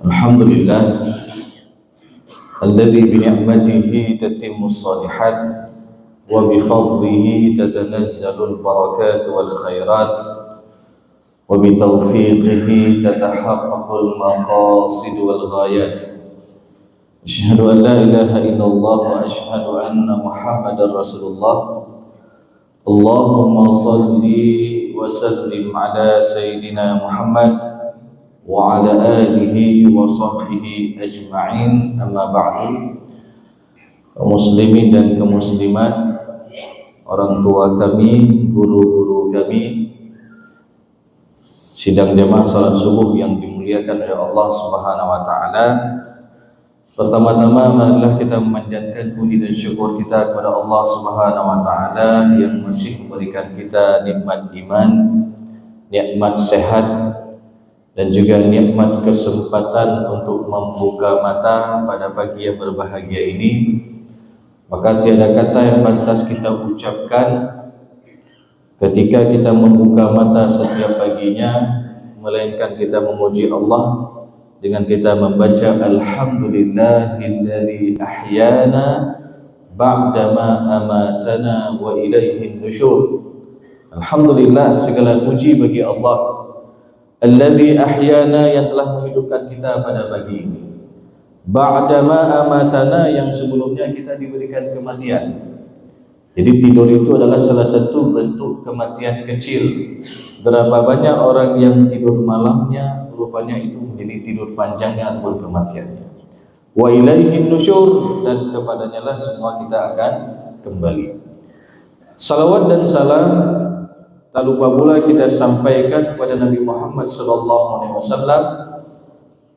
Alhamdulillah alladzi bi ni'matihi tatimmu shalihat wa bi fadlihi tatanazzalu al-barakat wal khairat wa bi tawfiqihi tatahaqqaqu al-maqasid wal ghayat. Asyhadu an la ilaha illallah wa asyhadu anna Muhammadar Rasulullah. Allahumma salli wa sallim ala sayyidina Muhammad wa ala alihi wa sahbihi ajma'in, amma ba'du. Kaum muslimin dan kaum muslimat, orang tua kami, guru-guru kami, sidang jamaah salat subuh yang dimuliakan oleh Allah Subhanahu wa taala. Pertama-tama marilah kita memanjatkan puji dan syukur kita kepada Allah Subhanahu wa taala yang masih memberikan kita nikmat iman, nikmat sehat, dan juga nikmat kesempatan untuk membuka mata pada pagi yang berbahagia ini. Maka tiada kata yang pantas kita ucapkan ketika kita membuka mata setiap paginya, melainkan kita memuji Allah dengan kita membaca Alhamdulillahilladzi ahyana ba'dama amatana wa ilaihin nusyur. Alhamdulillah, segala puji bagi Allah alladzi ahyana, yang telah menghidupkan kita pada pagi ini, ba'dama amatana, yang sebelumnya kita diberikan kematian. Jadi tidur itu adalah salah satu bentuk kematian kecil. Berapa banyak orang yang tidur malamnya, rupanya itu menjadi tidur panjangnya ataupun kematiannya. Wa ilaihin nusyur, dan kepadanya lah semua kita akan kembali. Salawat dan salam tak lupa pula kita sampaikan kepada Nabi Muhammad SAW,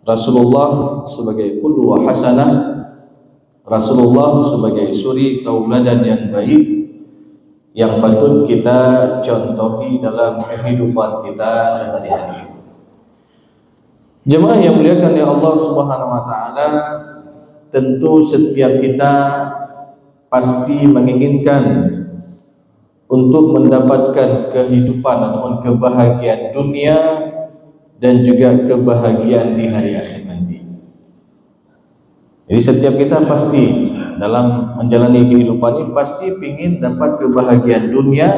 Rasulullah sebagai qudwah hasanah, Rasulullah sebagai suri tauladan yang baik, yang patut kita contohi dalam kehidupan kita sehari-hari. Jemaah yang muliakan oleh Allah Subhanahu wa taala, tentu setiap kita pasti menginginkan untuk mendapatkan kehidupan ataupun kebahagiaan dunia dan juga kebahagiaan di hari akhir nanti. Jadi setiap kita pasti dalam menjalani kehidupan ini pasti ingin dapat kebahagiaan dunia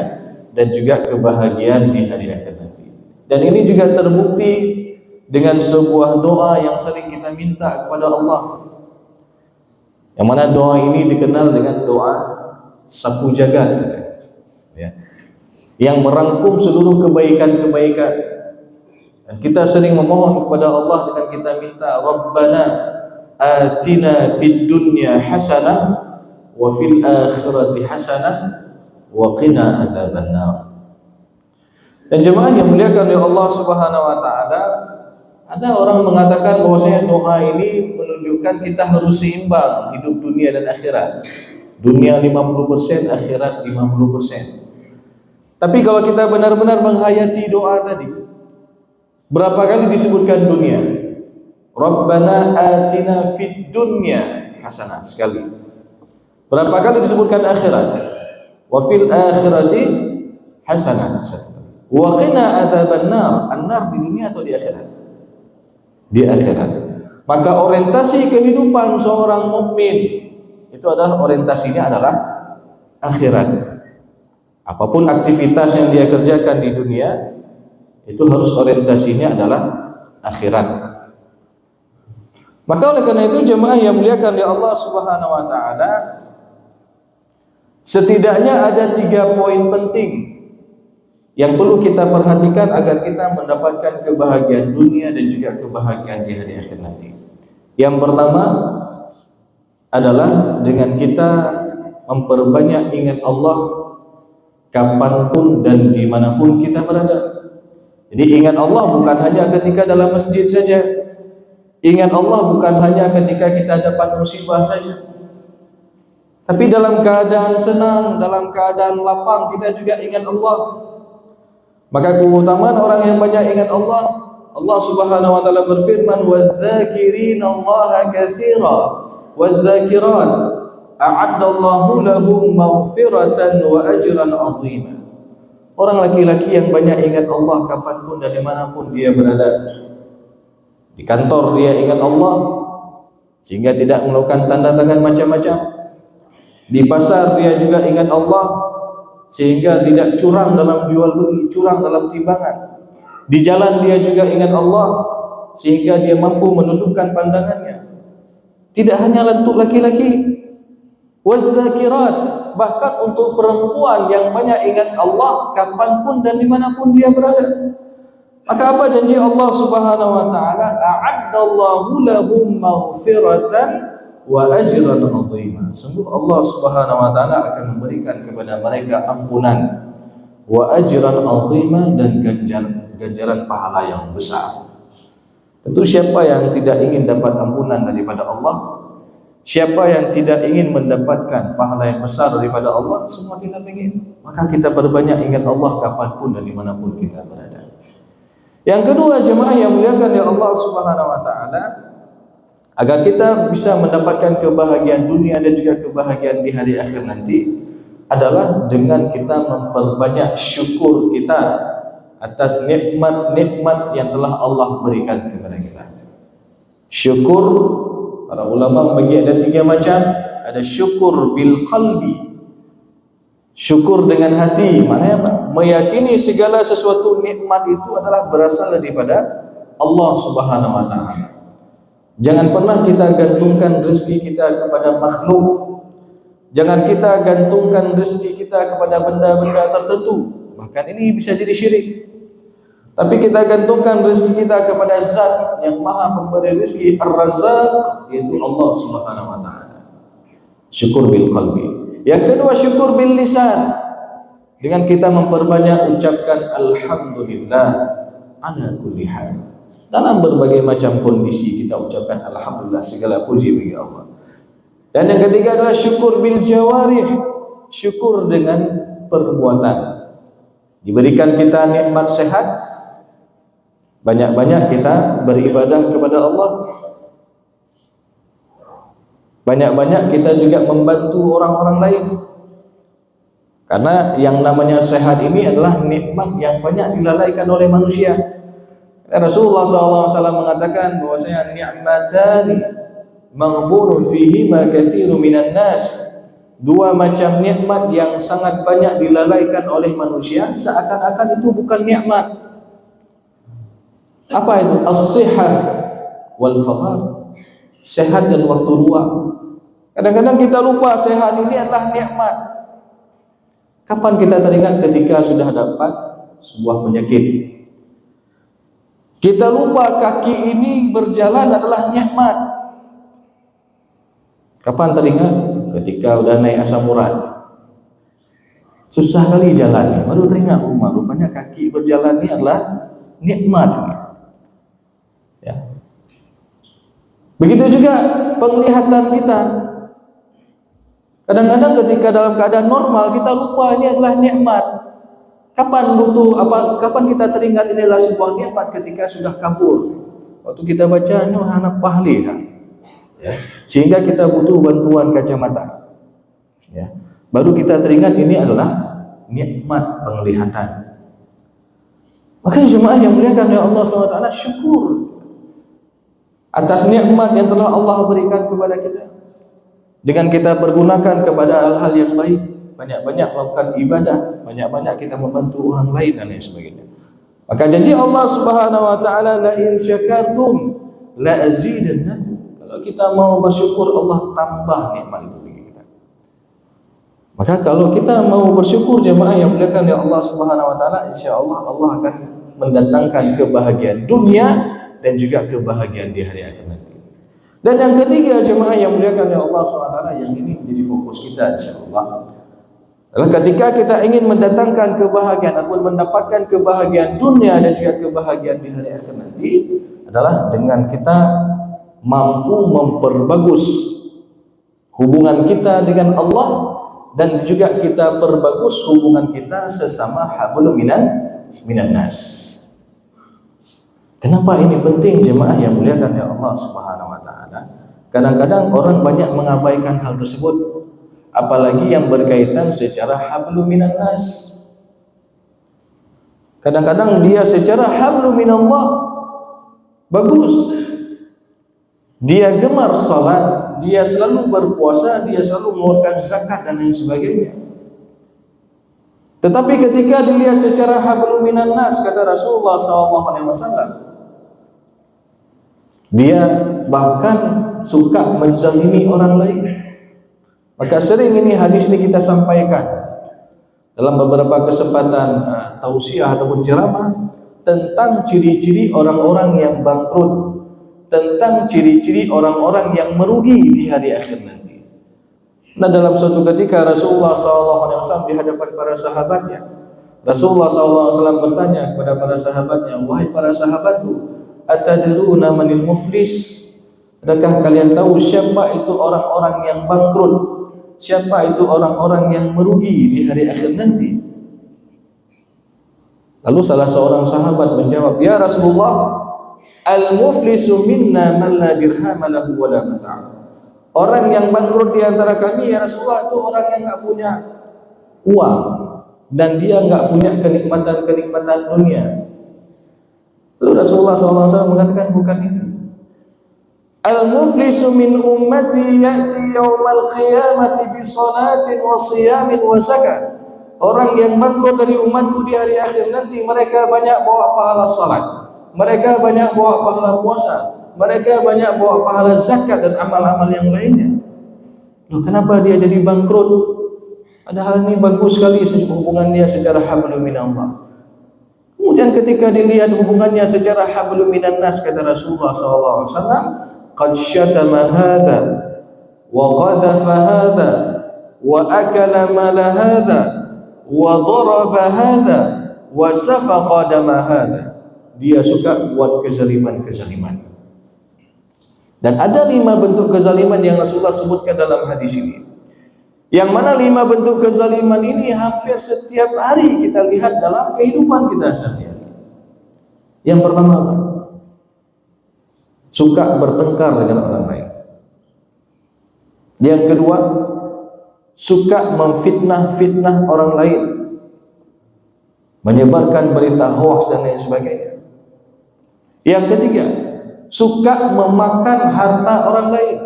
dan juga kebahagiaan di hari akhir nanti. Dan ini juga terbukti dengan sebuah doa yang sering kita minta kepada Allah, yang mana doa ini dikenal dengan doa sapu jagat, ya, yang merangkum seluruh kebaikan-kebaikan. Dan kita sering memohon kepada Allah dengan kita minta Rabbana atina fid dunya hasanah wa fil akhirati hasanah wa qina adzabannar. Dan jemaah yang muliakan oleh Allah Subhanahu wa taala, ada orang mengatakan bahwasanya doa ini menunjukkan kita harus seimbang hidup dunia dan akhirat. Dunia 50%, akhirat 50%. Tapi kalau kita benar-benar menghayati doa tadi, berapa kali disebutkan dunia? Rabbana atina fid dunya hasanah, sekali. Berapa kali disebutkan akhirat? Wa fil akhirati hasanah, satu kali. Wa qina adzabannar, an-nar di dunia atau di akhirat? Di akhirat. Maka orientasi kehidupan seorang mukmin itu adalah orientasinya adalah akhirat. Apapun aktivitas yang dia kerjakan di dunia, itu harus orientasinya adalah akhirat. Maka oleh karena itu jemaah yang muliakan oleh Allah Subhanahu wa taala, setidaknya ada 3 poin penting yang perlu kita perhatikan agar kita mendapatkan kebahagiaan dunia dan juga kebahagiaan di hari akhir nanti. Yang pertama adalah dengan kita memperbanyak ingat Allah kapanpun dan dimanapun kita berada. Jadi ingat Allah bukan hanya ketika dalam masjid saja, ingat Allah bukan hanya ketika kita dapat musibah saja, tapi dalam keadaan senang, dalam keadaan lapang kita juga ingat Allah. Maka keutamaan orang yang banyak ingat Allah, Allah Subhanahu wa taala berfirman, "Wadz-dzakirina Allaha katsira wadh-dhakirat a'addallahu lahum maghfiratan wa ajran 'azima. Orang laki-laki yang banyak ingat Allah kapanpun dan dimanapun dia berada. Di kantor dia ingat Allah sehingga tidak melakukan tanda tangan macam-macam. Di pasar dia juga ingat Allah sehingga tidak curang dalam jual beli, curang dalam timbangan. Di jalan dia juga ingat Allah sehingga dia mampu menundukkan pandangannya. Tidak hanya untuk laki-laki, wadh-dhakirat, bahkan untuk perempuan yang banyak ingat Allah kapanpun dan dimanapun dia berada. Maka apa janji Allah Subhanahu wa taala? A'addallahu lahum maghfiratan wa ajran 'azima. Sungguh Allah Subhanahu wa taala akan memberikan kepada mereka ampunan, wa ajran 'azima, dan ganjaran pahala yang besar. Tentu siapa yang tidak ingin dapat ampunan daripada Allah, siapa yang tidak ingin mendapatkan pahala yang besar daripada Allah, semua kita ingin. Maka kita perbanyak ingat Allah kapanpun dan dimanapun kita berada. Yang kedua, jemaah yang muliakan ya Allah Subhanahu wa taala, agar kita bisa mendapatkan kebahagiaan dunia dan juga kebahagiaan di hari akhir nanti, adalah dengan kita memperbanyak syukur kita atas nikmat-nikmat yang telah Allah berikan kepada kita. Syukur, para ulama membagi ada 3 macam. Ada syukur bil qalbi, syukur dengan hati. Maknanya apa? Meyakini segala sesuatu nikmat itu adalah berasal daripada Allah Subhanahu wa taala. Jangan pernah kita gantungkan rezeki kita kepada makhluk. Jangan kita gantungkan rezeki kita kepada benda-benda tertentu. Bahkan ini bisa jadi syirik. Tapi kita gantungkan rezeki kita kepada Zat yang Maha Pemberi rezeki, Ar-Razzaq, yaitu Allah Subhanahu wa taala. Syukur bil qalbi. Yang kedua, syukur bil lisan, dengan kita memperbanyak ucapkan alhamdulillah ala kulli hal. Dalam berbagai macam kondisi kita ucapkan alhamdulillah, segala puji bagi Allah. Dan yang ketiga adalah syukur bil jawarih, syukur dengan perbuatan. Diberikan kita nikmat sehat, banyak-banyak kita beribadah kepada Allah. Banyak-banyak kita juga membantu orang-orang lain. Karena yang namanya sehat ini adalah nikmat yang banyak dilalaikan oleh manusia. Rasulullah SAW mengatakan bahwasanya ni'matani maghbunun fihi ma katsiru minan nas. 2 macam nikmat yang sangat banyak dilalaikan oleh manusia, seakan-akan itu bukan nikmat. Apa itu? As-sihah wal faghar. Sehat dan waktu luang. Kadang-kadang kita lupa sehat ini adalah nikmat. Kapan kita teringat? Ketika sudah dapat sebuah penyakit. Kita lupa kaki ini berjalan adalah nikmat. Kapan teringat? Ketika udah naik asam urat. Susah kali jalannya, baru teringat, rupanya kaki berjalan ini adalah nikmat. Ya. Begitu juga penglihatan kita. Kadang-kadang ketika dalam keadaan normal kita lupa ini adalah nikmat. Kapan kita teringat ini adalah sebuah nikmat? Ketika sudah kabur. Waktu kita baca ini anak pahli, ya. Sehingga kita butuh bantuan kacamata. Ya. Baru kita teringat ini adalah nikmat penglihatan. Maka jemaah yang muliakan oleh Allah SWT, syukur atas nikmat yang telah Allah berikan kepada kita. Dengan kita pergunakan kepada hal-hal yang baik, banyak-banyak melakukan ibadah, banyak-banyak kita membantu orang lain dan lain sebagainya. Maka janji Allah Subhanahu wa taala, la in syakartum la azidannakum. Kalau kita mau bersyukur, Allah tambah nikmat itu bagi kita. Maka kalau kita mau bersyukur jemaah yang muliakan oleh Allah Subhanahu wa taala, insyaallah Allah akan mendatangkan kebahagiaan dunia dan juga kebahagiaan di hari akhir nanti. Dan yang ketiga jemaah yang muliakan oleh Allah SWT, yang ini menjadi fokus kita insyaallah, adalah ketika kita ingin mendatangkan kebahagiaan atau mendapatkan kebahagiaan dunia dan juga kebahagiaan di hari akhir nanti, adalah dengan kita mampu memperbagus hubungan kita dengan Allah dan juga kita perbagus hubungan kita sesama hablum minan nas. Kenapa ini penting jemaah yang muliakan oleh Allah Subhanahu wa taala? Kadang-kadang orang banyak mengabaikan hal tersebut, apalagi yang berkaitan secara hablum minan nas. Kadang-kadang dia secara hablum minallah bagus, dia gemar salat, dia selalu berpuasa, dia selalu mengeluarkan zakat dan lain sebagainya. Tetapi ketika dilihat secara hablum minan nas, kata Rasulullah SAW, dia bahkan suka menzalimi orang lain. Maka sering ini hadis ini kita sampaikan dalam beberapa kesempatan tausiah ataupun ceramah tentang ciri-ciri orang-orang yang bangkrut, tentang ciri-ciri orang-orang yang merugi di hari akhir nanti. Nah, dalam suatu ketika Rasulullah SAW di hadapan para sahabatnya, Rasulullah SAW bertanya kepada para sahabatnya, "Wahai para sahabatku, atadruna manil muflis? Adakah kalian tahu siapa itu orang-orang yang bangkrut? Siapa itu orang-orang yang merugi di hari akhir nanti?" Lalu salah seorang sahabat menjawab, "Ya Rasulullah, al-muflisu minna man la dirham lahu wa la mata'." Orang yang bangkrut di antara kami, ya Rasulullah, itu orang yang enggak punya uang dan dia enggak punya kenikmatan-kenikmatan dunia. Lalu Rasulullah SAW mengatakan, bukan itu. Al-muflisu min ummati ya'ti yawmal qiyamati bi salatin wa siyamin wa zakat. Orang yang bangkrut dari umatku di hari akhir nanti, mereka banyak bawa pahala salat, mereka banyak bawa pahala puasa, mereka banyak bawa pahala zakat dan amal-amal yang lainnya. Loh, kenapa dia jadi bangkrut? Padahal ini bagus sekali hubungan dia secara hablum minallah. Kemudian ketika dilihat hubungannya secara hablum minan nas, kata Rasulullah SAW, qad syatama hadha wa qadhafa hadha wa akala mala hadha wa daraba hadha wa safaqa dama hadha. Dia suka buat kezaliman-kezaliman. Dan ada 5 bentuk kezaliman yang Rasulullah sebutkan dalam hadis ini, yang mana 5 bentuk kezaliman ini hampir setiap hari kita lihat dalam kehidupan kita sehari-hari. Yang pertama apa? Suka bertengkar dengan orang lain. Yang kedua, suka memfitnah-fitnah orang lain, menyebarkan berita hoaks dan lain sebagainya. Yang ketiga, suka memakan harta orang lain.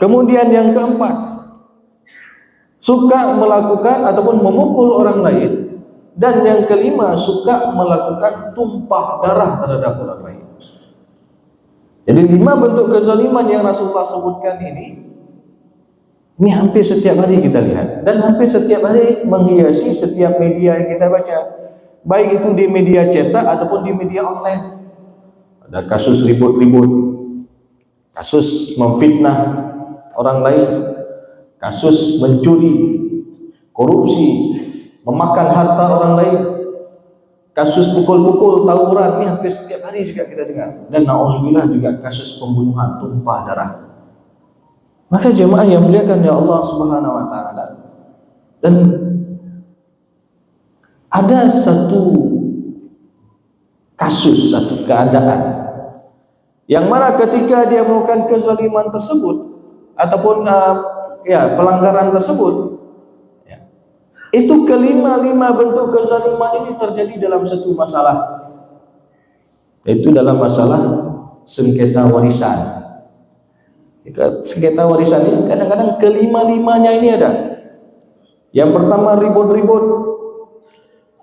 Kemudian yang keempat, suka melakukan ataupun memukul orang lain. Dan yang kelima, suka melakukan tumpah darah terhadap orang lain. Jadi 5 bentuk kezaliman yang Rasulullah sebutkan ini hampir setiap hari kita lihat, dan hampir setiap hari menghiasi setiap media yang kita baca, baik itu di media cetak ataupun di media online. Ada kasus ribut-ribut, kasus memfitnah orang lain, kasus mencuri, korupsi, memakan harta orang lain, kasus pukul-pukul, tawuran, ini hampir setiap hari juga kita dengar. Dan na'udzubillah juga kasus pembunuhan, tumpah darah. Maka jemaah yang muliakan ya Allah Subhanahu wa taala, dan ada satu kasus, satu keadaan yang mana ketika dia melakukan kezaliman tersebut ataupun pelanggaran tersebut, itu kelima bentuk kezaliman ini terjadi dalam satu masalah, yaitu dalam masalah sengketa warisan. Sengketa warisan ini kadang-kadang kelima-limanya ini ada. Yang pertama ribut-ribut,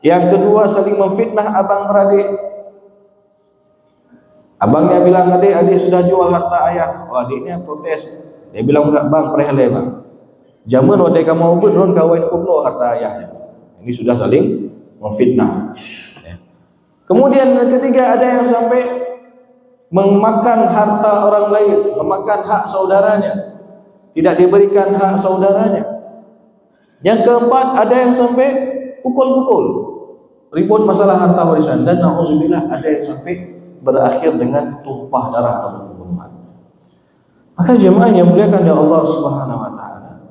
yang kedua saling memfitnah abang beradik. Abangnya bilang, adik sudah jual harta ayah. Oh, adiknya protes, dia bilang, enggak bang, perhelai bang, zaman waktu kamu beron kawin kublo harta ayah. Ini sudah saling memfitnah. Kemudian yang ketiga, ada yang sampai memakan harta orang lain, memakan hak saudaranya, tidak diberikan hak saudaranya. Yang keempat, ada yang sampai pukul-pukul, ribut masalah harta warisan, dan na'udzubillah ada yang sampai berakhir dengan tumpah darah atau pembunuhan. Maka jemaah yang muliakan ya Allah Subhanahu wa taala,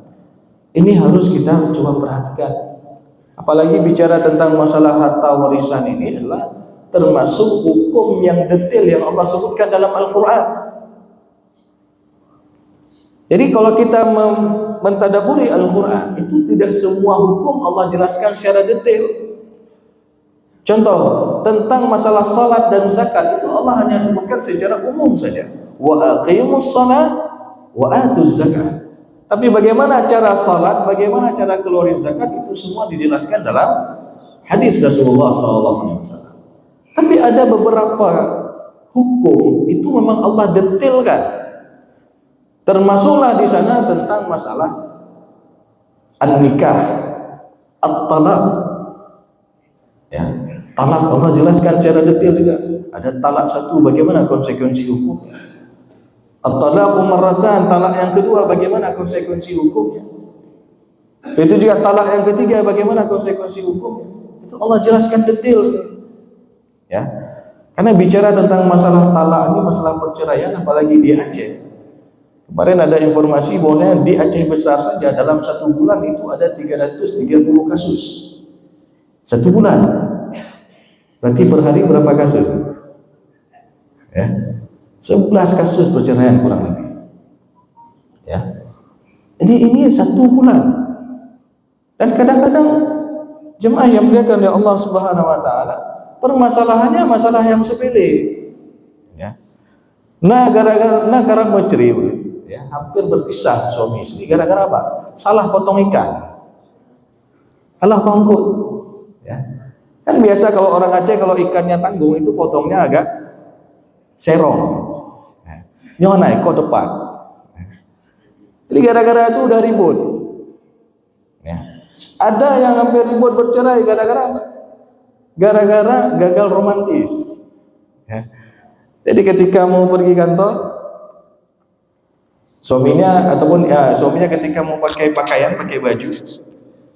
ini harus kita coba perhatikan. Apalagi bicara tentang masalah harta warisan ini adalah termasuk hukum yang detail yang Allah sebutkan dalam Al-Quran. Jadi kalau kita mentadaburi Al-Quran, itu tidak semua hukum Allah jelaskan secara detail. Contoh, tentang masalah salat dan zakat, itu Allah hanya sebutkan secara umum saja. Wa aqimus shalah wa atuz zakat. Tapi bagaimana cara salat, bagaimana cara keluarin zakat, itu semua dijelaskan dalam hadis Rasulullah SAW. Tapi ada beberapa hukum itu memang Allah detailkan. Termasuklah di sana tentang masalah an-nikah, at-talaq. Ya, talak Allah jelaskan secara detail juga. Ada talak satu, bagaimana konsekuensi hukum? At-talaqu marratan, talak yang kedua bagaimana konsekuensi hukumnya? Itu juga talak yang ketiga, bagaimana konsekuensi hukumnya? Itu Allah jelaskan detail. Ya. Karena bicara tentang masalah talak ini, masalah perceraian, apalagi di Aceh. Kemarin ada informasi bahwasanya di Aceh besar saja dalam satu bulan itu ada 330 kasus. Satu bulan. Berarti per hari berapa kasus? Ya. 11 kasus perceraian kurang lebih. Ya. Jadi ini satu bulan. Dan kadang-kadang jemaah yang dimuliakan oleh Allah Subhanahu wa taala, permasalahannya masalah yang sepele. Ya. Nah, gara-gara menceri, ya, hampir berpisah suami istri gara-gara apa? Salah potong ikan. Salah kongkut. Ya. Kan biasa kalau orang Aceh kalau ikannya tanggung itu potongnya agak serong. Nyonai kok depan. Jadi gara-gara itu udah ribut. Ya. Ada yang hampir ribut bercerai gara-gara apa? Gara-gara gagal romantis. Ya. Jadi ketika mau pergi kantor, suaminya ataupun ya, suaminya ketika mau pakai pakaian, pakai baju,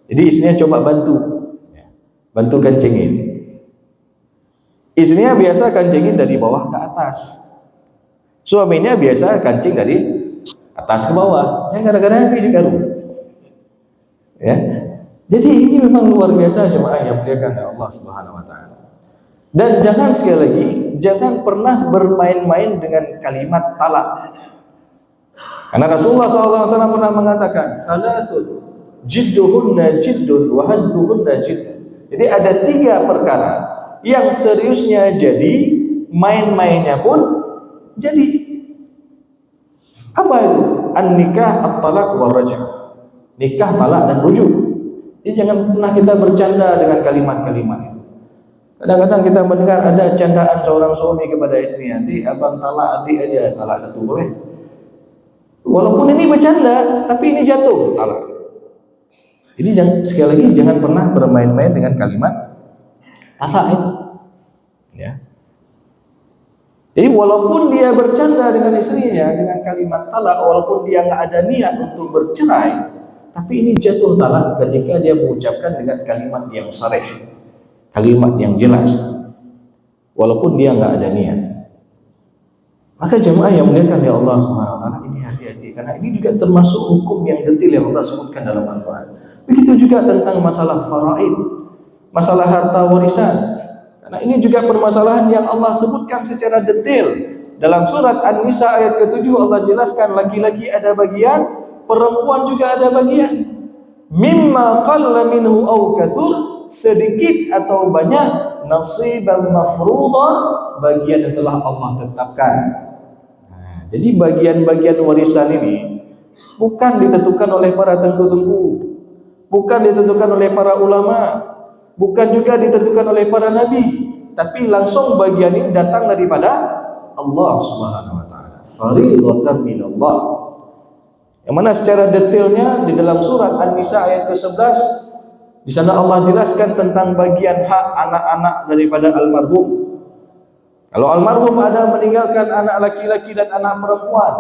jadi istrinya coba bantu kencingin. Istrinya biasa kencingin dari bawah ke atas, suaminya biasa kencing dari atas ke bawah. Ya gara-gara itu juga ya. Jadi ini memang luar biasa jemaah yang muliakan Allah Subhanahu wa taala. Dan jangan sekali lagi, jangan pernah bermain-main dengan kalimat talak. Karena Rasulullah SAW pernah mengatakan, salasun jidduhunna jiddun wa hazluhunna jiddun. Jadi ada 3 perkara yang seriusnya jadi, main-mainnya pun jadi. Apa itu? An-nikah, at-talaq, war-raj'ah. Nikah, talak dan rujuk. Jadi jangan pernah kita bercanda dengan kalimat-kalimat itu. Kadang-kadang kita mendengar ada candaan seorang suami kepada istrinya, "Adik, abang talak adik aja, talak satu boleh?" Walaupun ini bercanda, tapi ini jatuh talak. Jadi sekali lagi jangan pernah bermain-main dengan kalimat talak ini. Ya. Jadi walaupun dia bercanda dengan istrinya dengan kalimat talak, walaupun dia nggak ada niat untuk bercerai, tapi ini jatuh talak ketika dia mengucapkan dengan kalimat yang sharih, kalimat yang jelas, walaupun dia nggak ada niat. Maka jemaah yang muliakan ya Allah Subhanahu wa taala, ini hati-hati karena ini juga termasuk hukum yang detail yang Allah sebutkan dalam Al-Qur'an. Begitu juga tentang masalah faraid, masalah harta warisan. Karena ini juga permasalahan yang Allah sebutkan secara detail. Dalam surat An-Nisa ayat ke-7 Allah jelaskan laki-laki ada bagian, perempuan juga ada bagian. Mimma qalla minhu aw katsur, sedikit atau banyak, nasiban mafruḍa, bagian yang telah Allah tetapkan. Jadi bagian-bagian warisan ini bukan ditentukan oleh para tengku-tengku, bukan ditentukan oleh para ulama, bukan juga ditentukan oleh para nabi, tapi langsung bagian ini datang daripada Allah Subhanahu wa taala. Fariidatan minallah. Yang mana secara detailnya di dalam surat An-Nisa ayat ke-11 di sana Allah jelaskan tentang bagian hak anak-anak daripada almarhum. Kalau almarhum ada meninggalkan anak laki-laki dan anak perempuan,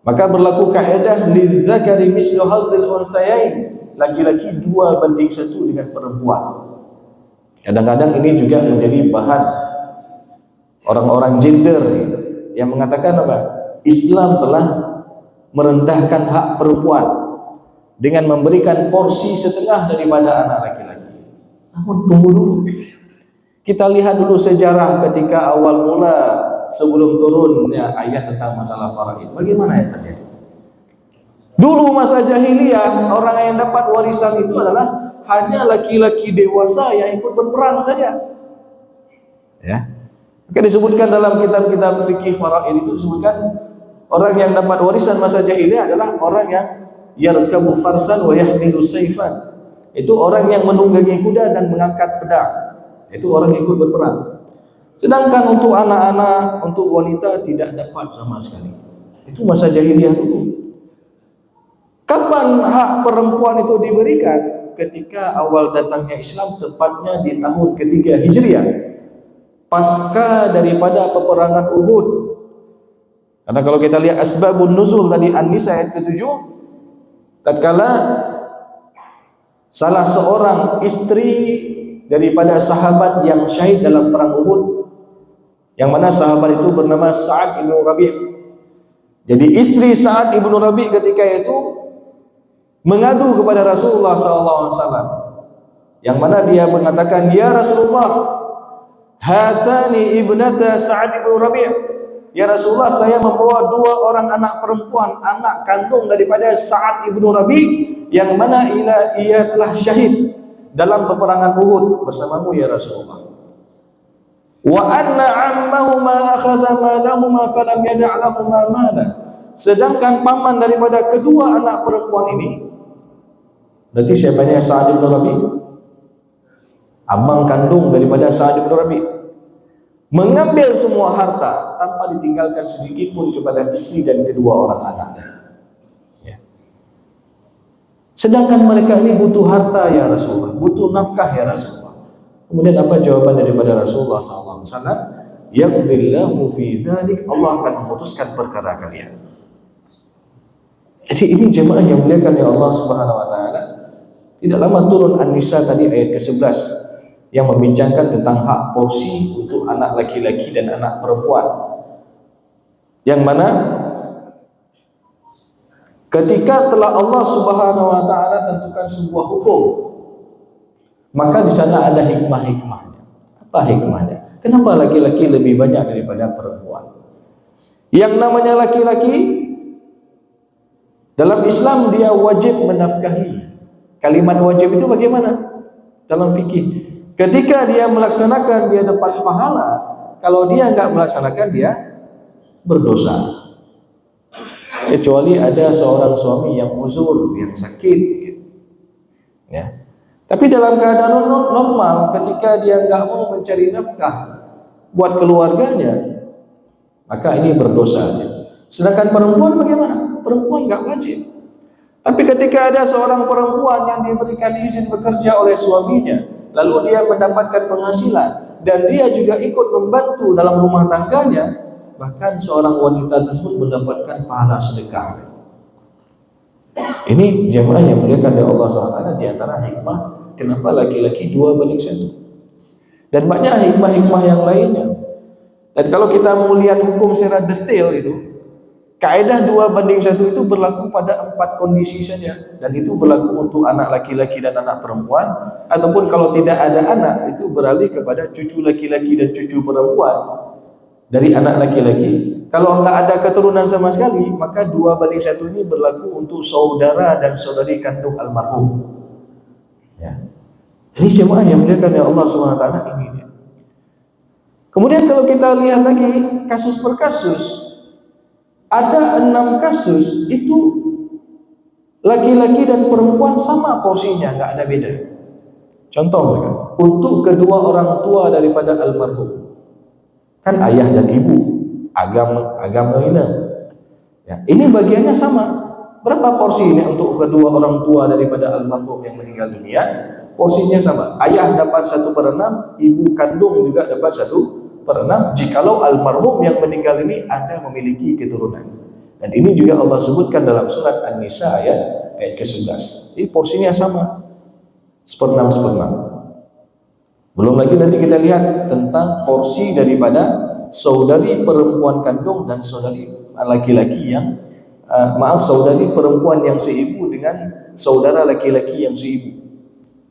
maka berlaku kaidah lidzakari mislu hadzil unsayain, laki-laki 2:1 dengan perempuan. Kadang-kadang ini juga menjadi bahan orang-orang gender yang mengatakan apa? Islam telah merendahkan hak perempuan dengan memberikan porsi setengah daripada anak laki-laki. Namun tunggu dulu. Kita lihat dulu sejarah ketika awal mula sebelum turunnya ayat tentang masalah faraid. Bagaimana yang terjadi? Dulu masa jahiliyah, orang yang dapat warisan itu adalah hanya laki-laki dewasa yang ikut berperang saja. Ya. Maka disebutkan dalam kitab-kitab fikih faraid itu disebutkan orang yang dapat warisan masa jahiliyah adalah orang yang yarkabu farsan wa yahmilu sayfan. Itu orang yang menunggangi kuda dan mengangkat pedang. Itu orang yang ikut berperang. Sedangkan untuk anak-anak, untuk wanita tidak dapat sama sekali. Itu masa jahiliyah dulu. Kapan hak perempuan itu diberikan? Ketika awal datangnya Islam, tepatnya di tahun ketiga Hijriah, pasca daripada peperangan Uhud. Karena kalau kita lihat asbabun nuzul tadi An-Nisa ayat ke-7, tatkala salah seorang istri daripada sahabat yang syahid dalam perang Uhud, yang mana sahabat itu bernama Sa'ad ibn Rabi'. Jadi istri Sa'ad ibn Rabi' ketika itu mengadu kepada Rasulullah SAW, yang mana dia mengatakan, ya Rasulullah, hatani ibnata Sa'ad ibn Rabi'. Ya Rasulullah, saya membawa dua orang anak perempuan, anak kandung daripada Sa'ad ibn Rabi', yang mana ia telah syahid dalam peperangan Uhud bersamamu ya Rasulullah. Wa anna ammahuma akhadha malahuma falam yada' lahuma mala. Sedangkan paman daripada kedua anak perempuan ini, berarti siapanya? Sa'ad ibn Rabi', abang kandung daripada Sa'ad ibn Rabi', mengambil semua harta tanpa ditinggalkan sedikit pun kepada istri dan kedua orang anaknya. Ya. Sedangkan mereka ini butuh harta ya Rasulullah, butuh nafkah ya Rasulullah. Kemudian apa jawaban daripada Rasulullah SAW? Yaqdillahu fi dzalik, Allah akan memutuskan perkara kalian. Jadi ini jemaah yang muliakan ya Allah Subhanahu wa taala. Tidak lama turun An-Nisa tadi ayat ke-11 yang membincangkan tentang hak porsi untuk anak laki-laki dan anak perempuan. Yang mana ketika telah Allah Subhanahu wa taala tentukan sebuah hukum, maka di sana ada hikmah-hikmahnya. Apa hikmahnya? Kenapa laki-laki lebih banyak daripada perempuan? Yang namanya laki-laki dalam Islam dia wajib menafkahi. Kalimat wajib itu bagaimana? Dalam fikih, ketika dia melaksanakan dia dapat pahala, kalau dia enggak melaksanakan dia berdosa. Kecuali ada seorang suami yang uzur, yang sakit gitu. Ya. Tapi dalam keadaan normal, ketika dia enggak mau mencari nafkah buat keluarganya, maka ini berdosa. Sedangkan perempuan bagaimana? Perempuan enggak wajib. Tapi ketika ada seorang perempuan yang diberikan izin bekerja oleh suaminya, lalu dia mendapatkan penghasilan dan dia juga ikut membantu dalam rumah tangganya, bahkan seorang wanita tersebut mendapatkan pahala sedekah. Ini jemaah yang muliakan oleh Allah SWT, di antara hikmah kenapa laki-laki 2:1. Dan banyak hikmah-hikmah yang lainnya. Dan kalau kita mau lihat hukum secara detail itu, kaidah 2:1 itu berlaku pada 4 kondisi saja, dan itu berlaku untuk anak laki-laki dan anak perempuan, ataupun kalau tidak ada anak itu beralih kepada cucu laki-laki dan cucu perempuan dari anak laki-laki. Kalau enggak ada keturunan sama sekali, maka 2:1 ini berlaku untuk saudara dan saudari kandung almarhum. Ya. Ini jemaah yang muliakan ya Allah SWT ini. Kemudian kalau kita lihat lagi kasus per kasus, ada 6 kasus itu laki-laki dan perempuan sama porsinya, nggak ada beda. Contoh misalkan, untuk kedua orang tua daripada almarhum, kan ayah dan ibu, agama ini. Ya, ini bagiannya sama. Berapa porsi ini untuk kedua orang tua daripada almarhum yang meninggal dunia? Porsinya sama. Ayah dapat 1/6, ibu kandung juga dapat 1/6 jikalau almarhum yang meninggal ini ada memiliki keturunan. Dan ini juga Allah sebutkan dalam surat An-Nisa ayat ke-11. Ini porsinya sama, 1/6. Belum lagi nanti kita lihat tentang porsi daripada saudari perempuan kandung dan saudari laki-laki yang saudari perempuan yang seibu dengan saudara laki-laki yang seibu.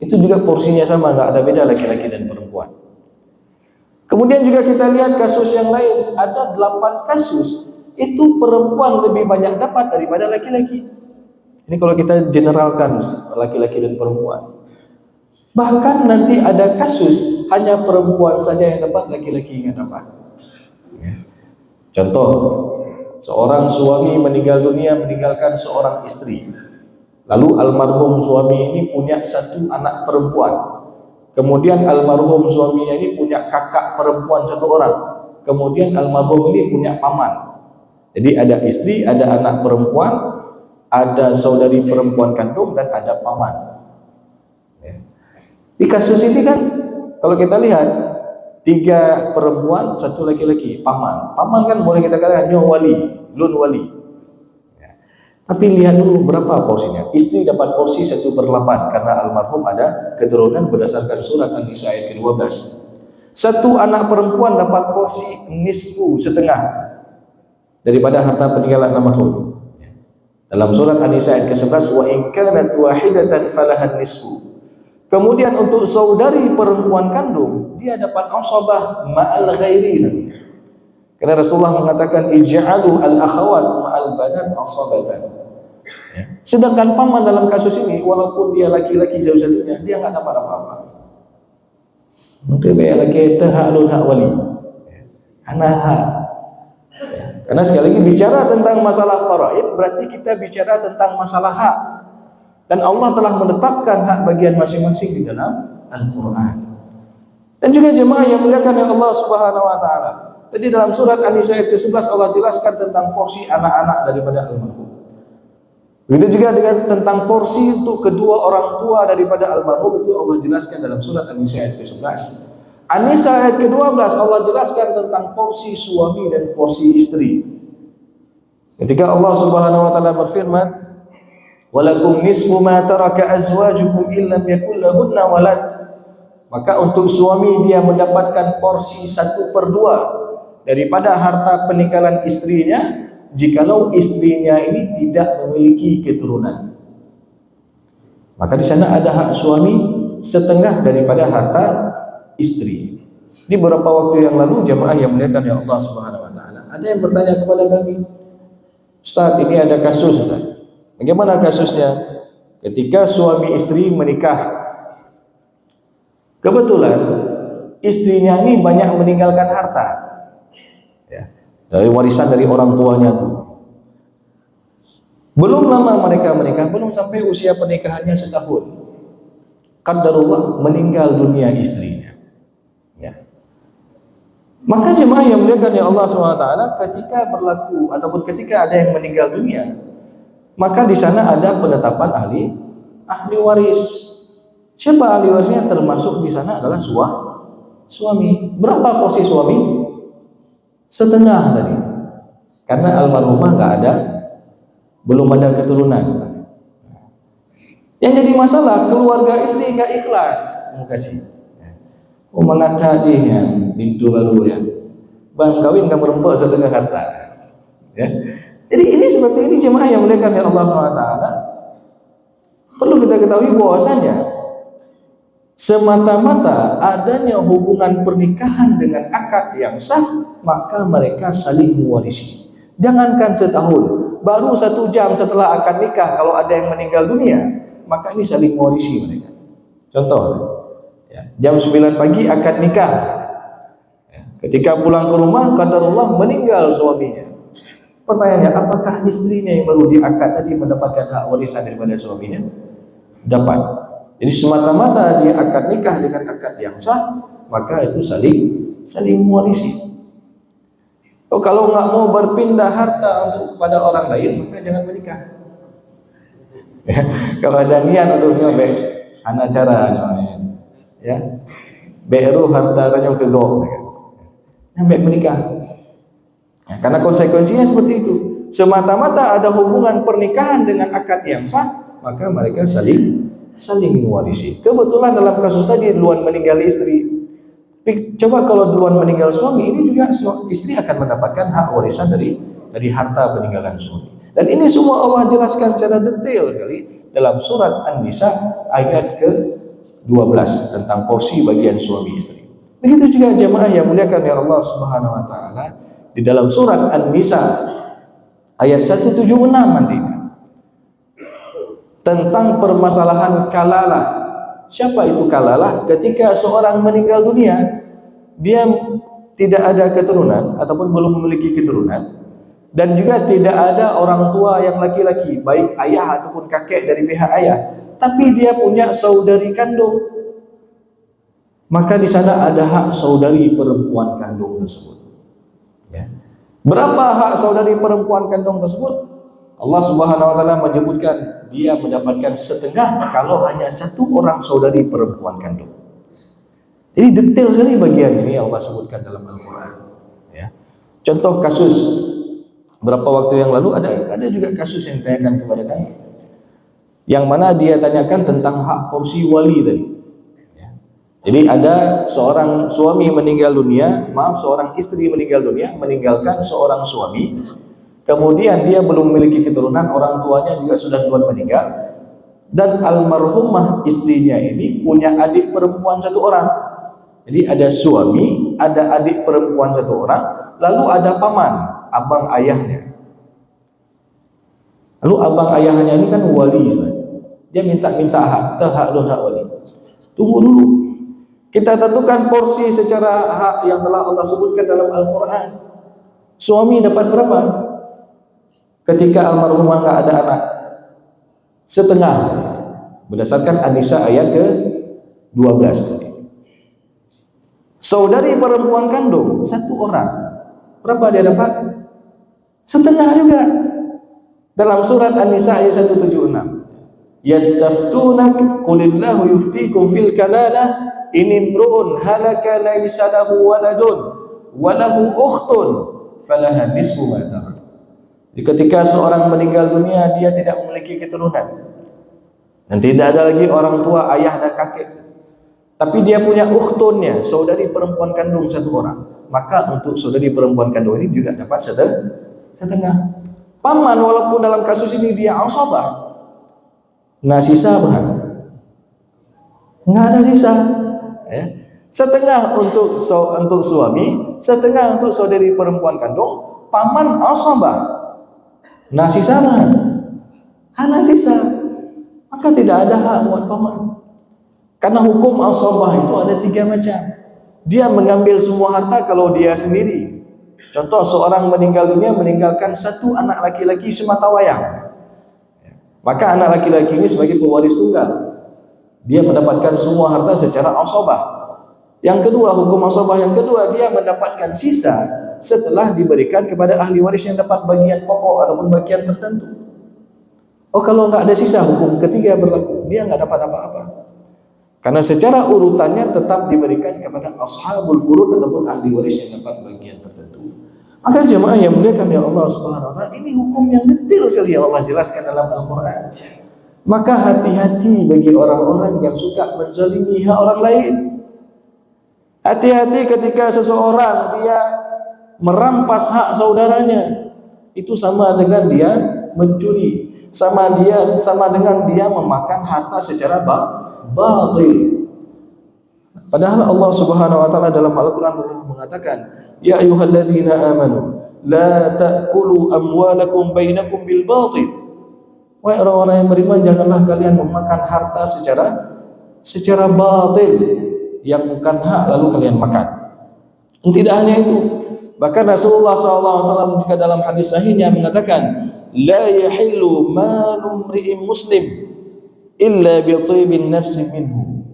Itu juga porsinya sama, nggak ada beda laki-laki dan perempuan. Kemudian juga kita lihat kasus yang lain, ada 8 kasus itu perempuan lebih banyak dapat daripada laki-laki. Ini kalau kita generalkan laki-laki dan perempuan. Bahkan nanti ada kasus hanya perempuan saja yang dapat, laki-laki yang dapat. Contoh, seorang suami meninggal dunia meninggalkan seorang istri. Lalu almarhum suami ini punya satu anak perempuan. Kemudian almarhum suaminya ini punya kakak perempuan satu orang. Kemudian almarhum ini punya paman. Jadi ada istri, ada anak perempuan, ada saudari perempuan kandung, dan ada paman. Di kasus ini kan, kalau kita lihat 3 perempuan, 1 laki-laki, paman. Paman kan boleh kita katakan nyoh wali, lun wali. Tapi lihat dulu berapa porsinya. Istri dapat porsi 1/8 karena almarhum ada keturunan berdasarkan surat An-Nisa ayat ke-12. 1 anak perempuan dapat porsi nisfu, setengah daripada harta peninggalan almarhum. Dalam surat An-Nisa ayat ke-11, wa in kanat wahidatan falahan nisfu. Kemudian untuk saudari perempuan kandung, dia dapat asabah ma'al ghairi namanya. Karena Rasulullah mengatakan ij'alu al-akhawat ma'al banat asabatan. Sedangkan paman dalam kasus ini, walaupun dia laki-laki satu-satunya, dia enggak dapat apa-apa. Mungkin dia laki itu hak lun hak wali. Anak hak. Karena sekali lagi bicara tentang masalah faraid, berarti kita bicara tentang masalah hak. Dan Allah telah menetapkan hak bagian masing-masing di dalam Al-Quran. Dan juga jemaah yang muliakan oleh Allah Subhanahu Wa Taala. Tadi dalam surat An-Nisa ayat ke-11 Allah jelaskan tentang porsi anak-anak daripada almarhum. Begitu juga dengan tentang porsi untuk kedua orang tua daripada almarhum, itu Allah jelaskan dalam surat An-Nisa ayat ke-11. An-Nisa ayat ke-12 Allah jelaskan tentang porsi suami dan porsi istri. Ketika Allah Subhanahu Wa Taala berfirman, walakum nisfu ma taraka azwajukum illam yakul lahunna walad. Maka untuk suami dia mendapatkan porsi 1/2 daripada harta peninggalan istrinya jikalau istrinya ini tidak memiliki keturunan. Maka di sana ada hak suami setengah daripada harta istri. Di beberapa waktu yang lalu jemaah yang muliakan ya Allah Subhanahu Wa Taala, ada yang bertanya kepada kami, Ustaz, ini ada kasus Ustaz. Bagaimana kasusnya? Ketika suami istri menikah, kebetulan istrinya ini banyak meninggalkan harta, ya, dari warisan dari orang tuanya. Belum lama mereka menikah, belum sampai usia pernikahannya setahun, qadarullah meninggal dunia istrinya. Ya. Maka jemaah yang muliakan ya Allah SWT, ketika berlaku ataupun ketika ada yang meninggal dunia, maka di sana ada penetapan ahli waris. Siapa ahli warisnya? Termasuk di sana adalah suami. Berapa porsi suami? Setengah tadi. Karena almarhumah belum ada keturunan. Yang jadi masalah keluarga istri enggak ikhlas mau kasih. Mangat tadi ya, pintu baru ya. Bang kawin kamu rempok setengah harta. Ya. Jadi ini seperti ini jemaah yang muliakan ya Allah SWT. Perlu kita ketahui bahwasanya semata-mata adanya hubungan pernikahan dengan akad yang sah, maka mereka saling mewarisi. Jangankan setahun, baru 1 jam setelah akad nikah kalau ada yang meninggal dunia, maka ini saling mewarisi mereka. Contoh, ya, jam 9 pagi akad nikah. Ya, ketika pulang ke rumah, qadarullah meninggal suaminya. Pertanyaannya, apakah istrinya yang baru diakad tadi mendapatkan hak warisan daripada suaminya? Dapat. Jadi semata-mata dia akad nikah dengan akad yang sah, maka itu saling mewarisi. Oh, kalau nggak mau berpindah harta untuk kepada orang lain, maka jangan menikah. Ya, kalau ada niat untuk nyobek, anak cara ya, beru harta ranyo ke go, nyobek menikah. Ya, karena konsekuensinya seperti itu. Semata-mata ada hubungan pernikahan dengan akad yang sah, maka mereka saling mewarisi. Kebetulan dalam kasus tadi duluan meninggal istri. Tapi coba kalau duluan meninggal suami, ini juga istri akan mendapatkan hak warisan dari harta peninggalan suami. Dan ini semua Allah jelaskan secara detail sekali dalam surat An-Nisa ayat ke-12 tentang porsi bagian suami istri. Begitu juga jemaah yang muliakan ya Allah Subhanahu Wa Taala. Di dalam surat An-Nisa ayat 176 nanti tentang permasalahan kalalah. Siapa itu kalalah? Ketika seorang meninggal dunia, dia tidak ada keturunan ataupun belum memiliki keturunan, dan juga tidak ada orang tua yang laki-laki, baik ayah ataupun kakek dari pihak ayah, tapi dia punya saudari kandung. Maka di sana ada hak saudari perempuan kandung tersebut. Ya. Berapa hak saudari perempuan kandung tersebut? Allah Subhanahu wa taala menyebutkan dia mendapatkan setengah kalau hanya satu orang saudari perempuan kandung. Jadi detail sekali bagian ini Allah sebutkan dalam Al-Quran. Ya. Contoh kasus berapa waktu yang lalu ada juga kasus yang ditanyakan kepada kami, yang mana dia tanyakan tentang hak porsi wali tadi. Ya. Jadi ada seorang suami meninggal dunia, seorang istri meninggal dunia, meninggalkan seorang suami. Kemudian dia belum memiliki keturunan, orang tuanya juga sudah duluan meninggal, dan almarhumah istrinya ini punya adik perempuan satu orang. Jadi ada suami, ada adik perempuan satu orang, lalu ada paman, abang ayahnya. Lalu abang ayahnya ini kan wali saja. Dia minta hak, tahaklun hak wali. Tunggu dulu. Kita tentukan porsi secara hak yang telah Allah sebutkan dalam Al-Quran. Suami dapat berapa? Ketika almarhumah nggak ada anak, setengah, berdasarkan An-Nisa ayat ke-12 tadi. Saudari perempuan kandung satu orang, berapa dia dapat? Setengah juga. Dalam surat An-Nisa ayat 176, yastaftunak qulillahu yuftikum fil kalalah in imru'un halaka laysa lahu waladun wa lahu ukhtun falaha nisfu ma tarak. Jadi ketika seorang meninggal dunia, dia tidak memiliki keturunan dan tidak ada lagi orang tua, ayah dan kakek, tapi dia punya ukhtunnya, saudari perempuan kandung satu orang, maka untuk saudari perempuan kandung ini juga dapat setengah. Paman walaupun dalam kasus ini dia asabah, nah sisa bahan nggak ada sisa, ya. Setengah untuk suami, setengah untuk saudari perempuan kandung. Paman asabah, nah sisa bahan hana sisa, maka tidak ada hak buat paman. Karena hukum asabah itu ada 3 macam. Dia mengambil semua harta kalau dia sendiri. Contoh, seorang meninggal dunia meninggalkan satu anak laki-laki semata wayang, maka anak laki-laki ini sebagai pewaris tunggal, dia mendapatkan semua harta secara asabah. Yang kedua, hukum asabah yang kedua, dia mendapatkan sisa setelah diberikan kepada ahli waris yang dapat bagian pokok ataupun bagian tertentu. Oh, kalau nggak ada sisa, hukum ketiga berlaku, dia nggak dapat apa-apa. Karena secara urutannya tetap diberikan kepada ashabul furud ataupun ahli waris yang dapat bagian tertentu. Maka jemaah yang muliakan ya Allah Subhanahu wa taala, ini hukum yang detail sekali yang Allah jelaskan dalam Al-Qur'an. Maka hati-hati bagi orang-orang yang suka menzalimi hak orang lain. Hati-hati ketika seseorang dia merampas hak saudaranya, itu sama dengan dia mencuri, sama dengan dia memakan harta secara batil. Padahal Allah Subhanahu wa taala dalam Al-Qur'an telah mengatakan, ya ayyuhalladzina amanu la ta'kulu amwalakum bainakum bil batil. Wahai orang-orang yang beriman, janganlah kalian memakan harta secara batil, yang bukan hak lalu kalian makan. Tidak hanya itu, bahkan Rasulullah SAW juga dalam hadis sahihnya mengatakan, la yahillu malu imri'in muslim illa bi thibin nafsi minhu.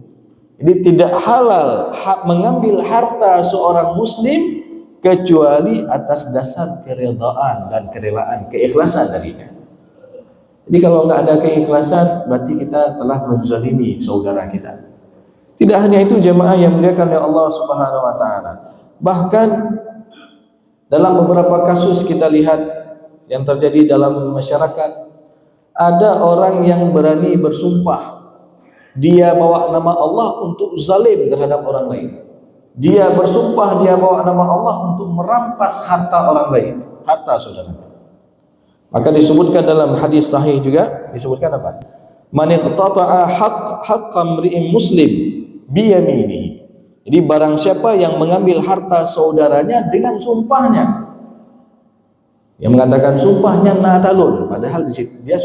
Jadi tidak halal mengambil harta seorang muslim kecuali atas dasar keredaan dan kerelaan, keikhlasan darinya. Jadi kalau nggak ada keikhlasan, berarti kita telah menzalimi saudara kita. Tidak hanya itu jemaah yang dimuliakan oleh Allah Subhanahu wa taala. Bahkan dalam beberapa kasus kita lihat yang terjadi dalam masyarakat, ada orang yang berani bersumpah, dia bawa nama Allah untuk zalim terhadap orang lain. Dia bersumpah dia bawa nama Allah untuk merampas harta orang lain, harta saudaranya. Maka disebutkan dalam hadis sahih juga, disebutkan apa? Man iqtata'a haqqan imri'in muslim biyaminihi. Jadi barang siapa yang mengambil harta saudaranya dengan sumpahnya, yang mengatakan sumpahnya nadalun, padahal dia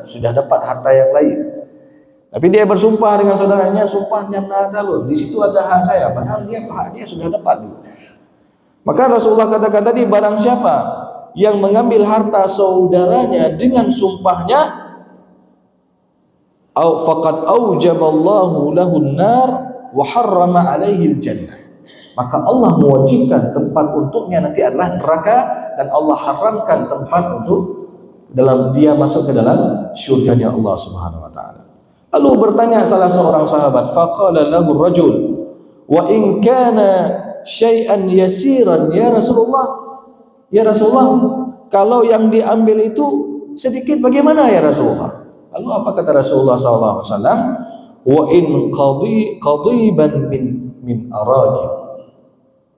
sudah dapat harta yang lain. Tapi dia bersumpah dengan saudaranya, sumpahnya nadalun. Di situ ada hak saya, padahal hak dia sudah dapat dulu. Maka Rasulullah katakan tadi, barang siapa yang mengambil harta saudaranya dengan sumpahnya, faqad aujaballahu lahun nar wa harrama alaihi jannah, maka Allah mewajibkan tempat untuknya nanti adalah neraka, dan Allah haramkan tempat untuk dia masuk ke dalam syurganya Allah Subhanahu wa taala. Lalu bertanya salah seorang sahabat, faqala lahu rajul wa in kana syai'an yasiran ya Rasulullah, kalau yang diambil itu sedikit bagaimana ya Rasulullah? Lalu apa kata Rasulullah SAW? Wa in qadiban min araqin,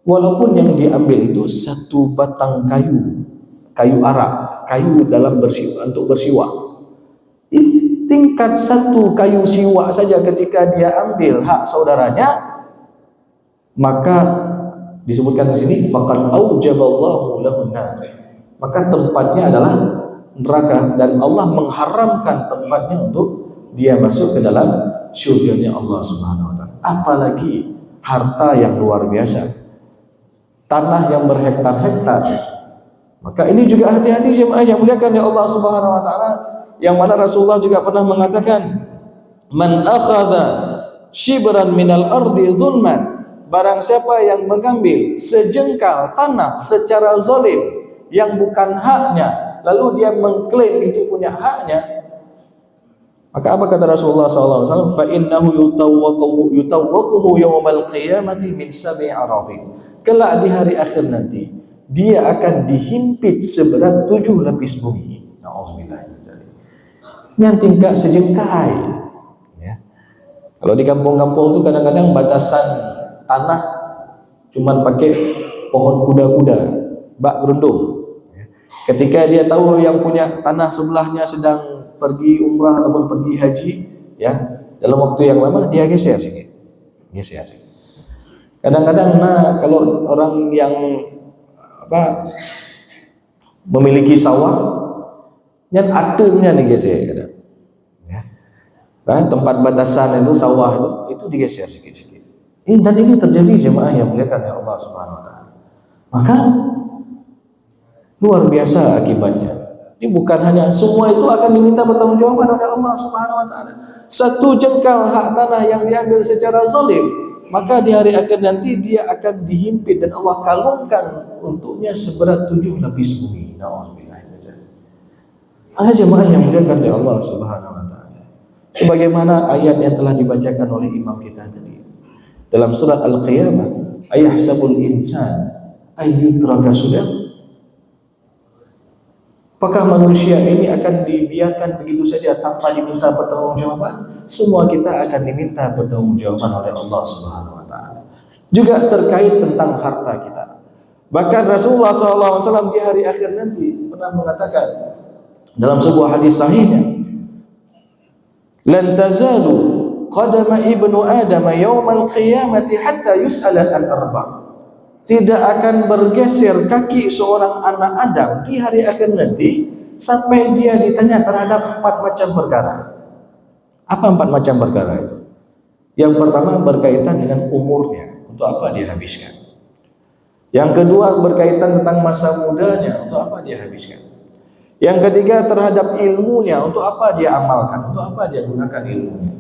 walaupun yang diambil itu satu batang kayu arak, kayu dalam untuk bersiwak, tingkat satu kayu siwak saja ketika dia ambil hak saudaranya, maka disebutkan di sini faqad aujaballahu lahun nar, maka tempatnya adalah neraka, dan Allah mengharamkan tempatnya untuk dia masuk ke dalam syurganya Allah Subhanahu wa taala. Apalagi harta yang luar biasa, tanah yang berhektar-hektar. Maka ini juga hati-hati jemaah yang muliakan ya Allah Subhanahu wa taala, yang mana Rasulullah juga pernah mengatakan, man akhadha shibran minal ardi zulman, barang siapa yang mengambil sejengkal tanah secara zalim yang bukan haknya, lalu dia mengklaim itu punya haknya, maka apa kata Rasulullah SAW? Fa innahu yutawwaquhu yawmal qiyamati min sab'i aradin, kelak di hari akhir nanti dia akan dihimpit seberat 7 lapis bumi. Nauzubillah. Yang tingkat sejengkai. Ya. Kalau di kampung-kampung itu kadang-kadang batasan tanah cuman pakai pohon kuda-kuda, bak gerundung. Ketika dia tahu yang punya tanah sebelahnya sedang pergi umrah ataupun pergi haji, ya, dalam waktu yang lama dia geser sikit. Kadang-kadang kalau orang yang memiliki sawah, yang atungnya digeser kadang. Ya. Tempat batasan itu sawah itu digeser sikit-sikit. Dan ini terjadi jemaah yang muliakan ya Allah Subhanahu wa taala. Maka luar biasa akibatnya. Ini bukan hanya, semua itu akan diminta pertanggungjawaban oleh Allah Subhanahu wa taala. Satu jengkal hak tanah yang diambil secara zalim, maka di hari akhir nanti dia akan dihimpit dan Allah kalungkan untuknya seberat 7 lapis bumi. Nauzubillah. Jemaah yang muliakan oleh Allah Subhanahu wa taala. Sebagaimana ayat yang telah dibacakan oleh imam kita tadi dalam surat Al-Qiyamah, ayahsabul insan ayyutraka sudah. Apakah manusia ini akan dibiarkan begitu saja tanpa diminta pertanggungjawaban? Semua kita akan diminta pertanggungjawaban oleh Allah Subhanahu wa taala. Juga terkait tentang harta kita. Bahkan Rasulullah SAW di hari akhir nanti pernah mengatakan dalam sebuah hadis sahihnya, lan tazalu qadama ibnu adam yaumal qiyamati hatta yus'ala an arba'. Tidak akan bergeser kaki seorang anak Adam di hari akhir nanti sampai dia ditanya terhadap 4 macam perkara. Apa 4 macam perkara itu? Yang pertama berkaitan dengan umurnya, untuk apa dia habiskan. Yang kedua berkaitan tentang masa mudanya, untuk apa dia habiskan. Yang ketiga terhadap ilmunya, untuk apa dia amalkan, untuk apa dia gunakan ilmunya.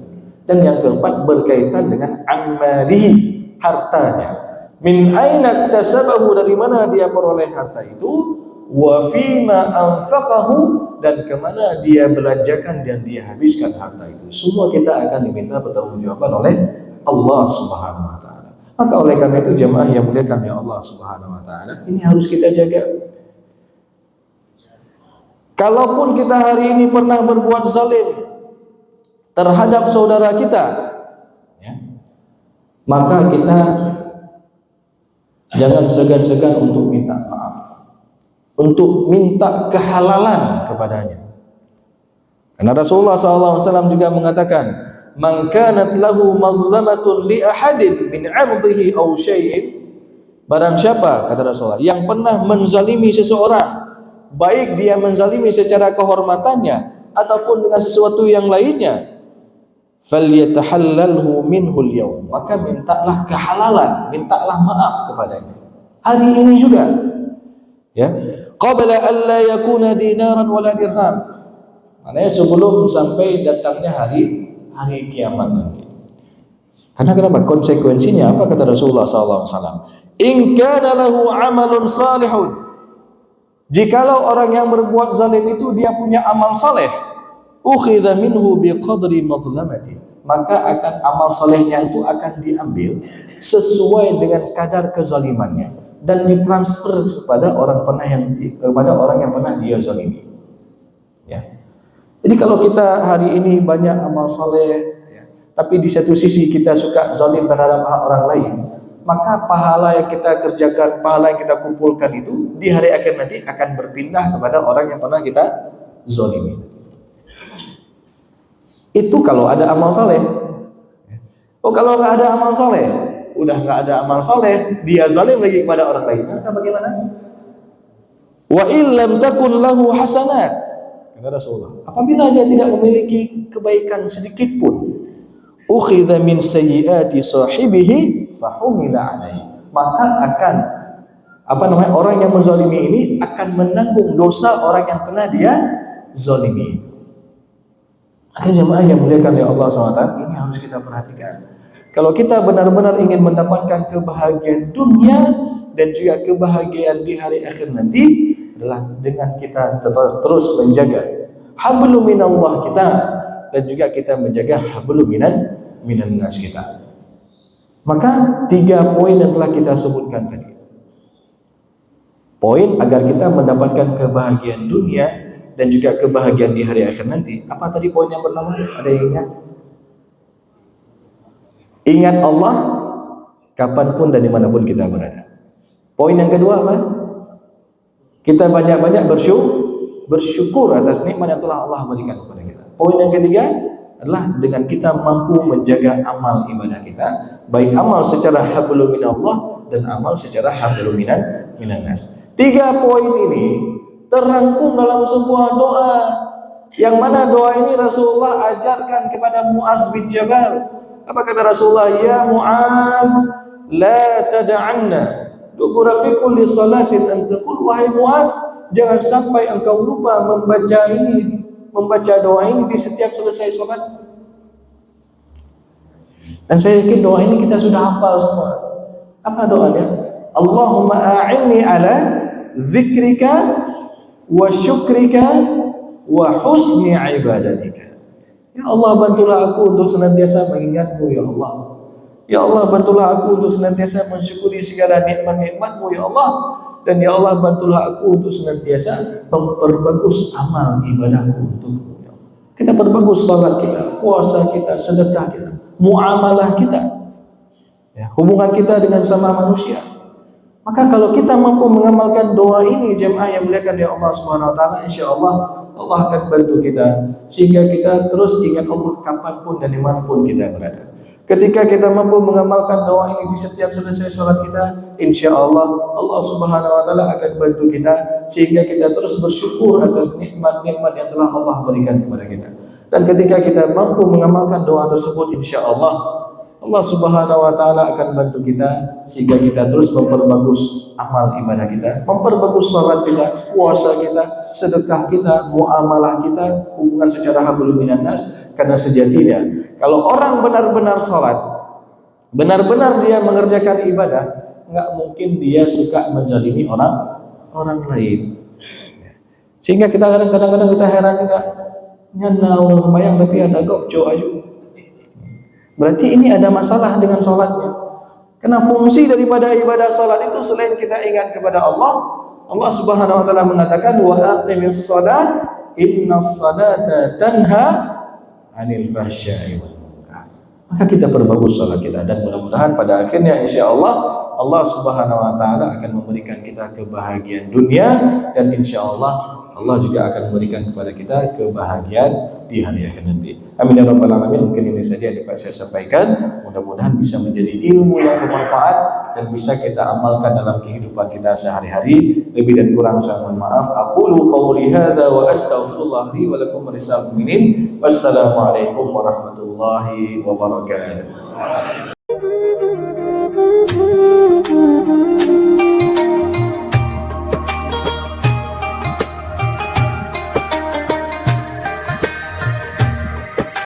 Dan yang keempat berkaitan dengan amalihi, hartanya. Min aina tasabahu, dari mana dia peroleh harta itu, wa fima anfaqahu, dan kemana dia belanjakan dan dia habiskan harta itu. Semua kita akan diminta pertanggungjawaban oleh Allah Subhanahu wa taala. Maka oleh karena itu jemaah yang muliakan ya Allah Subhanahu wa taala, ini harus kita jaga. Kalaupun kita hari ini pernah berbuat zalim terhadap saudara kita, ya, maka kita jangan segan-segan untuk minta maaf, untuk minta kehalalan kepadanya. Karena Rasulullah SAW juga mengatakan, man kanat lahu mazlamatun li ahadin min 'irdihi aw syai'in, barang siapa, kata Rasulullah, yang pernah menzalimi seseorang baik dia menzalimi secara kehormatannya ataupun dengan sesuatu yang lainnya, falyatahallalhu minhul yaum, maka mintalah kehalalan, mintalah maaf kepadanya hari ini juga, ya, qabla an la yakuna dinaran wala dirham, maknanya sebelum sampai datangnya hari kiamat nanti. Karena kenapa? Konsekuensinya apa kata Rasulullah SAW? In kana lahu amalun salihun, jikalau orang yang berbuat zalim itu dia punya amal saleh, ukhidha minhu biqadri mazlamati, maka akan amal salehnya itu akan diambil sesuai dengan kadar kezalimannya dan ditransfer kepada orang yang pernah dia zalimi. Ya. Jadi kalau kita hari ini banyak amal saleh, tapi di satu sisi kita suka zalim terhadap hak orang lain, maka pahala yang kita kerjakan, pahala yang kita kumpulkan itu di hari akhir nanti akan berpindah kepada orang yang pernah kita zalimi. Itu kalau ada amal saleh. Oh, kalau nggak ada amal saleh, udah nggak ada amal saleh, dia zalim lagi kepada orang lain, maka bagaimana? Wa illam takun lahu hasanat, kata Rasulullah, apabila dia tidak memiliki kebaikan sedikit pun, ukhidha min sayyiati sahibihi fahumila alaihi, maka akan orang yang menzalimi ini akan menanggung dosa orang yang pernah dia zalimi itu. Maka jemaah yang muliakan oleh Allah SWT, ini harus kita perhatikan. Kalau kita benar-benar ingin mendapatkan kebahagiaan dunia dan juga kebahagiaan di hari akhir nanti, adalah dengan kita terus menjaga hablum minallah kita, dan juga kita menjaga hablum minan nas kita. Maka 3 poin yang telah kita sebutkan tadi, poin agar kita mendapatkan kebahagiaan dunia dan juga kebahagiaan di hari akhir nanti. Apa tadi poin yang pertama? Ada yang ingat? Ingat Allah kapanpun dan dimanapun kita berada. Poin yang kedua apa? Kita banyak-banyak bersyukur atas nikmat yang telah Allah berikan kepada kita. Poin yang ketiga adalah dengan kita mampu menjaga amal ibadah kita, baik amal secara hablum minallah dan amal secara hablum minan nas. 3 poin ini terangkum dalam sebuah doa, yang mana doa ini Rasulullah ajarkan kepada Mu'az bin Jabal. Apa kata Rasulullah? Ya Mu'az, la tada'anna dubura fi kulli salatin an taqul, wahai Mu'az, jangan sampai engkau lupa membaca doa ini di setiap selesai salat. Dan saya yakin doa ini kita sudah hafal semua. Apa doanya? Allahumma a'inni ala dzikrika wa syukrika wa husni ibadatika. Ya Allah, bantulah aku untuk senantiasa mengingatmu ya Allah. Ya Allah, bantulah aku untuk senantiasa mensyukuri segala nikmat-nikmatmu ya Allah. Dan ya Allah, bantulah aku untuk senantiasa memperbagus amal ibadahku untukmu ya Allah. Kita perbagus salat kita, puasa kita, sedekah kita, muamalah kita, ya, hubungan kita dengan sama manusia. Maka kalau kita mampu mengamalkan doa ini, jemaah yang muliakan ya Allah Subhanahu wa taala, insyaallah Allah akan bantu kita sehingga kita terus ingat Allah kapanpun dan dimanapun kita berada. Ketika kita mampu mengamalkan doa ini di setiap selesai sholat kita, insya Allah Allah Subhanahu wa taala akan bantu kita sehingga kita terus bersyukur atas nikmat-nikmat yang telah Allah berikan kepada kita. Dan ketika kita mampu mengamalkan doa tersebut, insya Allah Allah Subhanahu wa taala akan bantu kita sehingga kita terus memperbagus amal ibadah kita, memperbagus salat kita, puasa kita, sedekah kita, muamalah kita, hubungan secara hablum minan nas. Karena sejatinya kalau orang benar-benar salat, benar-benar dia mengerjakan ibadah, enggak mungkin dia suka menzalimi orang lain. Sehingga kita kadang-kadang kita heran juga, nyana orang sembahyang tapi ada gopco aja. Berarti ini ada masalah dengan salatnya. Karena fungsi daripada ibadah salat itu selain kita ingat kepada Allah, Allah Subhanahu wa taala mengatakan wa aqimis shalah innas salata tanha 'anil fahsya'i wal munkar. Maka kita perbagus salat kita dan mudah-mudahan pada akhirnya insyaallah Allah Subhanahu wa taala akan memberikan kita kebahagiaan dunia dan insyaallah Allah juga akan memberikan kepada kita kebahagiaan di hari akhir nanti. Amin ya rabbal alamin. Mungkin ini saja yang dapat saya sampaikan. Mudah-mudahan bisa menjadi ilmu yang bermanfaat dan bisa kita amalkan dalam kehidupan kita sehari-hari. Lebih dan kurang saya mohon maaf. Aqulu qawli hadza wa astaghfirullah li wa lakum wa lisal mu'minin. Wassalamualaikum warahmatullahi wabarakatuh.